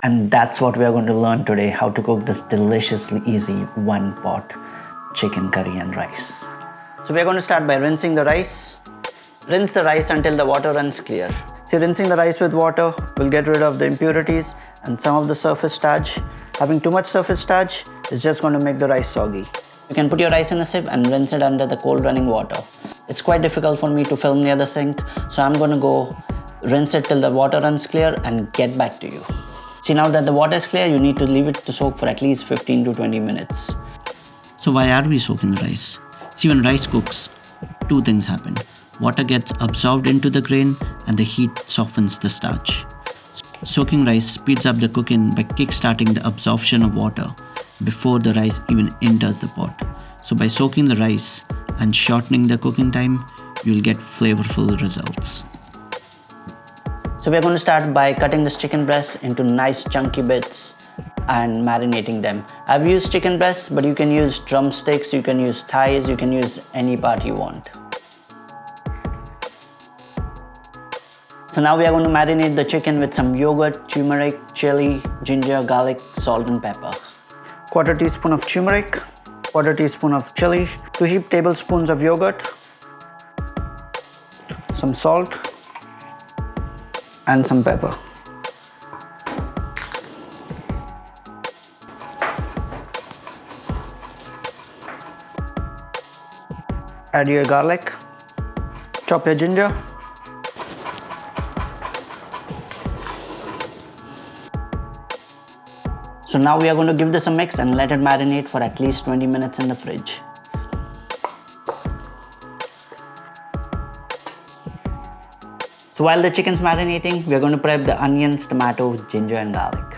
And that's what we are going to learn today, how to cook this deliciously easy one pot chicken curry and rice. So we are going to start by rinsing the rice. Rinse the rice until the water runs clear. See, rinsing the rice with water will get rid of the impurities and some of the surface starch. Having too much surface starch is just going to make the rice soggy. You can put your rice in a sieve and rinse it under the cold running water. It's quite difficult for me to film near the sink, so I'm going to go rinse it till the water runs clear and get back to you. See, now that the water is clear, you need to leave it to soak for at least 15 to 20 minutes. So why are we soaking the rice? See, when rice cooks, two things happen. Water gets absorbed into the grain and the heat softens the starch. Soaking rice speeds up the cooking by kick-starting the absorption of water before the rice even enters the pot. So by soaking the rice and shortening the cooking time, you'll get flavorful results. So we're going to start by cutting this chicken breast into nice chunky bits and marinating them. I've used chicken breasts, but you can use drumsticks, you can use thighs, you can use any part you want. So now we are going to marinate the chicken with some yogurt, turmeric, chili, ginger, garlic, salt and pepper. Quarter teaspoon of turmeric, quarter teaspoon of chili, 2 heaped tablespoons of yogurt, some salt and some pepper. Add your garlic, chop your ginger, so now we are going to give this a mix and let it marinate for at least 20 minutes in the fridge. So while the chicken's marinating, we are going to prep the onions, tomato, ginger and garlic.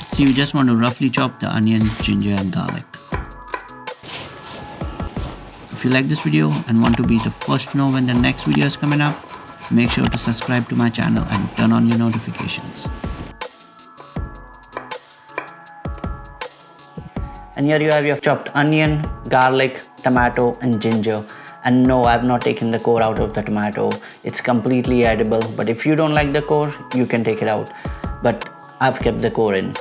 So you just want to roughly chop the onions, ginger and garlic. If you like this video and want to be the first to know when the next video is coming up, make sure to subscribe to my channel and turn on your notifications. And here you have your chopped onion, garlic, tomato and ginger. And no, I've not taken the core out of the tomato. It's completely edible, but if you don't like the core, you can take it out. But I've kept the core in.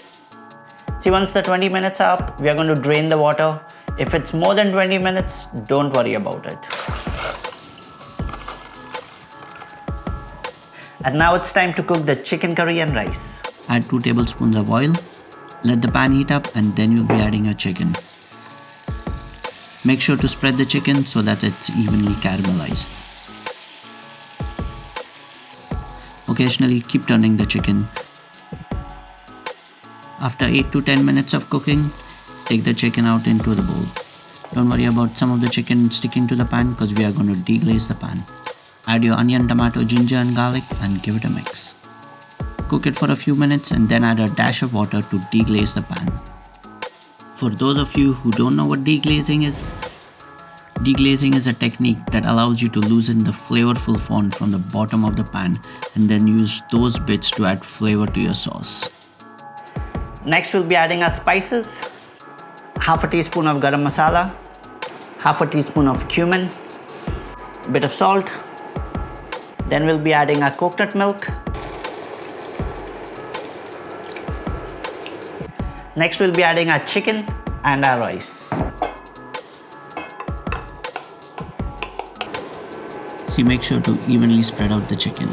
See, once the 20 minutes are up, we are going to drain the water. If it's more than 20 minutes, don't worry about it. And now it's time to cook the chicken curry and rice. Add 2 tablespoons of oil. Let the pan heat up and then you'll be adding your chicken. Make sure to spread the chicken so that it's evenly caramelized. Occasionally keep turning the chicken. After 8 to 10 minutes of cooking, take the chicken out into the bowl. Don't worry about some of the chicken sticking to the pan because we are going to deglaze the pan. Add your onion, tomato, ginger and garlic and give it a mix. Cook it for a few minutes and then add a dash of water to deglaze the pan. For those of you who don't know what deglazing is a technique that allows you to loosen the flavorful fond from the bottom of the pan and then use those bits to add flavor to your sauce. Next we'll be adding our spices. Half a teaspoon of garam masala, half a teaspoon of cumin, a bit of salt. Then we'll be adding our coconut milk. Next we'll be adding our chicken and our rice. See, make sure to evenly spread out the chicken.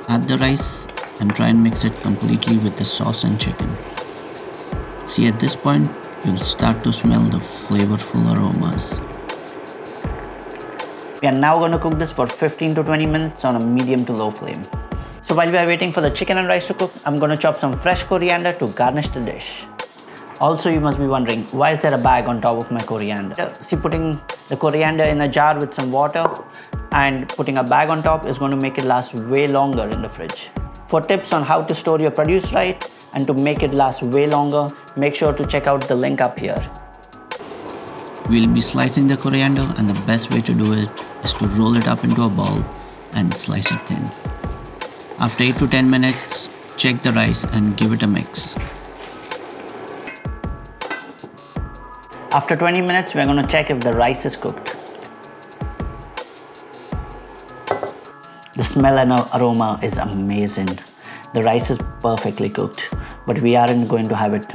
Add the rice and try and mix it completely with the sauce and chicken. See, at this point, you'll start to smell the flavorful aromas. We are now going to cook this for 15 to 20 minutes on a medium to low flame. So while we are waiting for the chicken and rice to cook, I'm going to chop some fresh coriander to garnish the dish. Also, you must be wondering, why is there a bag on top of my coriander? See, putting the coriander in a jar with some water and putting a bag on top is going to make it last way longer in the fridge. For tips on how to store your produce right and to make it last way longer, make sure to check out the link up here. We'll be slicing the coriander and the best way to do it is to roll it up into a ball and slice it thin. After 8 to 10 minutes, check the rice and give it a mix. After 20 minutes, we're going to check if the rice is cooked. The smell and aroma is amazing. The rice is perfectly cooked. but we aren't going to have it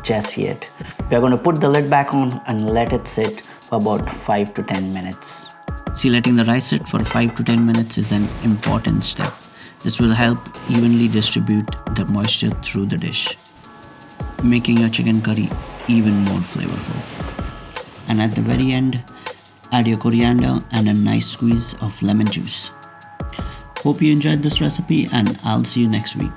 just yet. We are going to put the lid back on and let it sit for about 5 to 10 minutes. See, letting the rice sit for 5 to 10 minutes is an important step. This will help evenly distribute the moisture through the dish, making your chicken curry even more flavorful. And at the very end, add your coriander and a nice squeeze of lemon juice. Hope you enjoyed this recipe, and I'll see you next week.